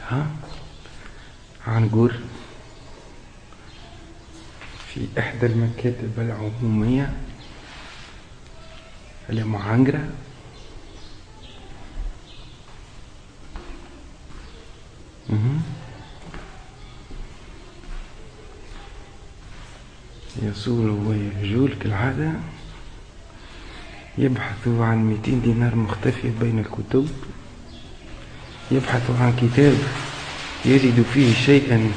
ها عنقر في إحدى المكاتب العمومية لمعانقرة. يصول ويهجول كالعادة، يبحث عن 200 دينار مختفية بين الكتب، يبحث عن كتاب يجد فيه شيئا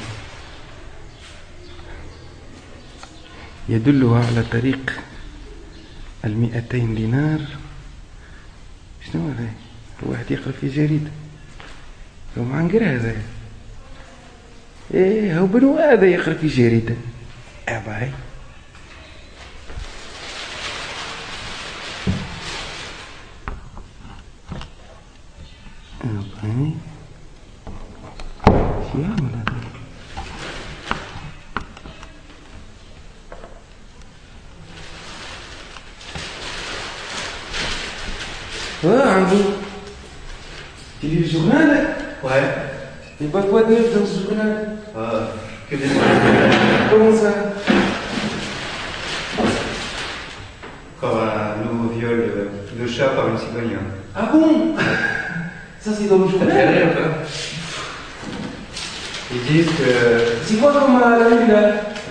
يدله على طريق 200 دينار. شنو هذا؟ الواحد يقرأ في جريدة، هو معنقر هذا. ايه هو بنو هذا يقرأ في جريدة. أباي أباي شو يعمل هذا؟ عندي tu lis le journal? Ouais. Et bah quoi de neuf dans ce journal? Que des Comment ça? Encore un nouveau viol de chat par une cigogne. Ah bon? Ça c'est dans le Ça te fait journal? rire, quoi. Ils disent que... C'est quoi comme la une là?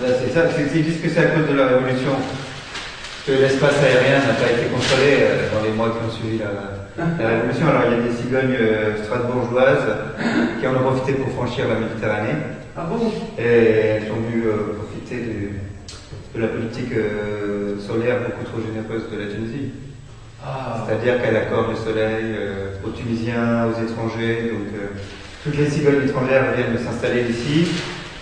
Là, c'est ça, ils disent que c'est à cause de la révolution. Que l'espace aérien n'a pas été contrôlé dans les mois qui ont suivi la révolution. Alors il y a des cigognes strasbourgeoises qui en ont profité pour franchir la Méditerranée. Ah bon? Et elles ont dû profiter de la politique solaire beaucoup trop généreuse de la Tunisie. Ah. C'est-à-dire qu'elle accorde le soleil aux Tunisiens, aux étrangers. Donc toutes les cigognes étrangères viennent de s'installer ici.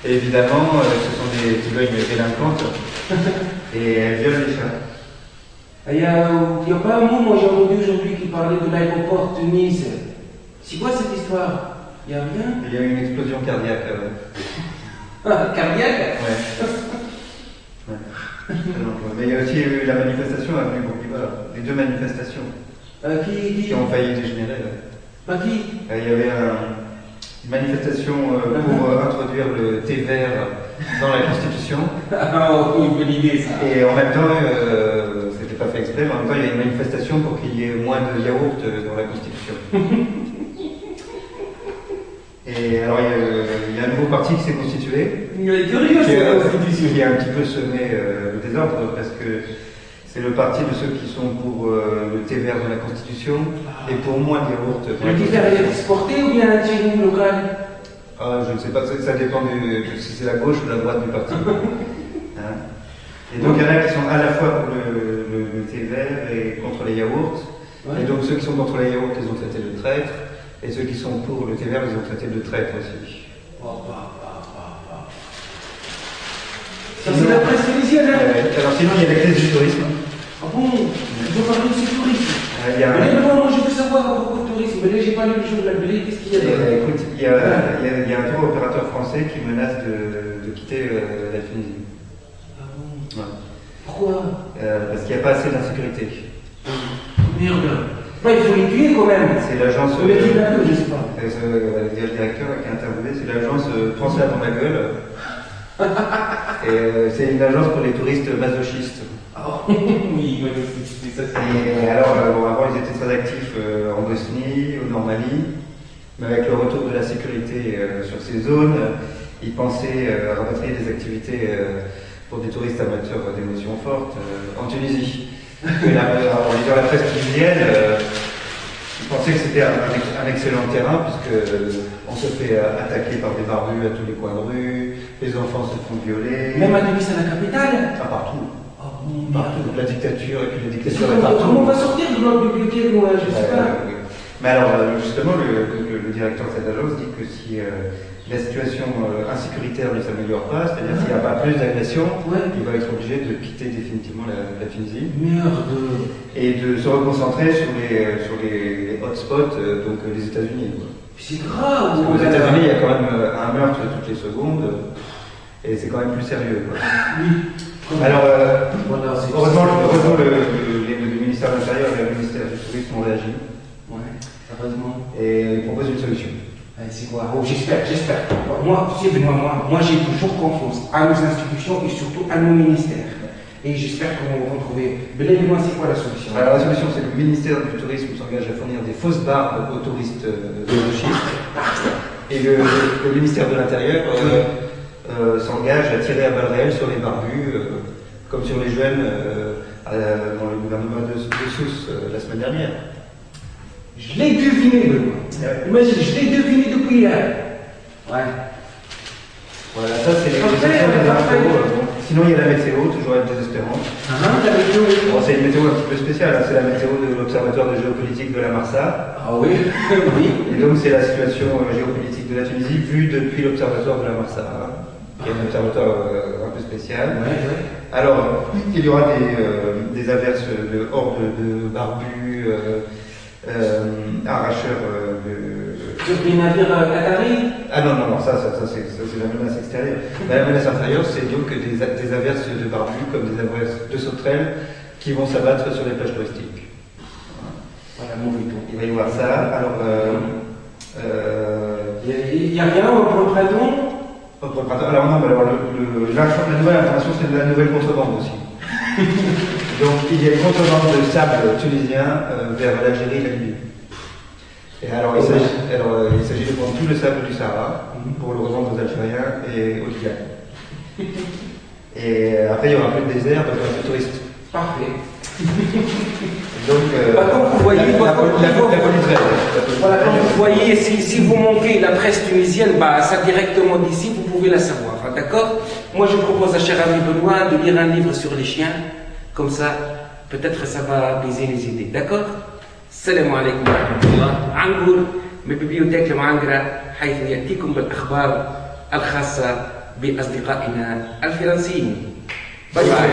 Et évidemment, ce sont des cigognes délinquantes. Et elles violent les chats. Il n'y a pas un mot, moi j'ai entendu aujourd'hui qui parlait de l'aéroport Tunis. C'est quoi cette histoire? Il n'y a rien? Il y a eu une explosion cardiaque. Cardiaque? Ouais. Ouais. Mais il y a aussi eu la manifestation à Avenue Bourguiba, les deux manifestations qui ont failli dégénérer. Qui? Il y avait une manifestation pour introduire le thé vert dans la Constitution. Ah, une bonne idée ça. Et en même temps, c'était pas fait exprès, mais en même temps, il y a une manifestation pour qu'il y ait moins de yaourt dans la Constitution. Et alors, il y a un nouveau parti qui s'est constitué. Il est curieux cette Constitution. Qui a un petit peu semé le désordre, parce que c'est le parti de ceux qui sont pour le thé vert dans la Constitution et pour moins de yaourt. Le thé vert est exporté ou bien chez nous local? Je ne sais pas, ça dépend si c'est la gauche ou la droite du parti. Hein. Et donc il y en a qui sont à la fois pour le thé vert et contre les yaourts. Ouais. Et donc ceux qui sont contre les yaourts, les ont traités de traîtres. Et ceux qui sont pour le thé vert, les ont traités de traîtres aussi. Ça c'est la presse tunisienne, hein? Alors sinon il y a la crise du tourisme. Ah bon? Tu veux parler aussi du tourisme? Mais non, moi je veux savoir à propos du tourisme. Mais là j'ai pas lu le jour de la blé, qu'est-ce qu'il y a? Écoute, il y a un tour opérateur français qui menace de quitter la Tunisie. Ah bon? Ouais. Pourquoi? Parce qu'il n'y a pas assez d'insécurité. Merde. Ouais, il faut les tuer quand même. C'est l'agence. Je sais pas. Il y a le directeur qui a interviewé, c'est l'agence Français dans la gueule. Et c'est une agence pour les touristes masochistes. Oh, oui, c'est ça. Et alors, avant, ils étaient très actifs en Bosnie, au Normandie, mais avec le retour de la sécurité sur ces zones, ils pensaient rapatrier des activités pour des touristes amateurs d'émotions fortes en Tunisie. En lisant la presse tunisienne, ils pensaient que c'était un excellent terrain, puisque on se fait attaquer par des barbus à tous les coins de rue, les enfants se font violer. Même à Tunis, à la capitale? Ah, partout. Oh, bon, partout. La dictature, et puis la dictature est partout. Comment on va sortir de notre bibliothèque, moi? Je sais pas. Mais alors, justement, le directeur de cette agence dit que si la situation insécuritaire ne s'améliore pas, c'est-à-dire s'il n'y a pas plus d'agression, il va être obligé de quitter définitivement la Tunisie. Merde. Et de se reconcentrer sur les hotspots, donc les États-Unis. C'est grave. Aux États-Unis, il y a quand même un meurtre toutes les secondes, et c'est quand même plus sérieux. Quoi. Oui. Alors, voilà, heureusement, le ministère de l'Intérieur et le ministère du Tourisme ont réagi. Ouais, heureusement. Et ils proposent une solution. C'est quoi? Oh, j'espère. Moi, tu sais, Benoît, moi j'ai toujours confiance à nos institutions et surtout à nos ministères. Et j'espère qu'on va trouver. Benoît, c'est quoi la solution? Alors la solution, c'est que le ministère du Tourisme s'engage à fournir des fausses barbes aux touristes vélocistes. Et le ministère de l'Intérieur s'engage à tirer à balles réelles sur les barbus, comme sur les jeunes dans le gouvernement de Sousse la semaine dernière. Je l'ai deviné, Benoît. Imagine, je l'ai deviné depuis hier. Ouais. Voilà, ça c'est les infos. Sinon, il y a la météo, toujours désespérante. La météo. Bon, c'est une météo un petit peu spéciale, hein. C'est la météo de l'Observatoire de géopolitique de la Marsa. Ah oui, oui. Et donc, c'est la situation géopolitique de la Tunisie vue depuis l'Observatoire de la Marsa, hein, qui est un observatoire un peu spécial. Ouais. Alors, il y aura des averses de hordes de barbus, arracheurs de. Sur des navires qataris? Ah non, ça c'est la menace extérieure. La menace intérieure, c'est donc des averses de barbus comme des averses de sauterelles qui vont s'abattre sur les plages touristiques. Voilà, mauvais tour. Il va y avoir ça. Alors, il n'y a rien pour le printemps? Pour le printemps. Alors non, mais alors, la nouvelle information, c'est de la nouvelle contrebande aussi. Donc il y a une contrebande de sable tunisien vers l'Algérie et la Libye. Et alors il s'agit de prendre tout le sable du Sahara pour le revendre aux Algériens et aux Libyens. Et après il n'y aura plus de désert, donc il y aura plus de touristes. Parfait. Donc comme vous voyez, la police reste. Voilà, comme vous voyez, si vous manquez la presse tunisienne, ça directement d'ici, vous pouvez la savoir, hein, d'accord? Moi je propose à cher ami Benoît de lire un livre sur les chiens, comme ça, peut-être ça va baiser les idées, d'accord? السلام عليكم ورحمة الله. عنقول من بيبليوتيك المعنقرة حيث يأتيكم بالأخبار الخاصة بأصدقائنا الفرنسيين. باي باي.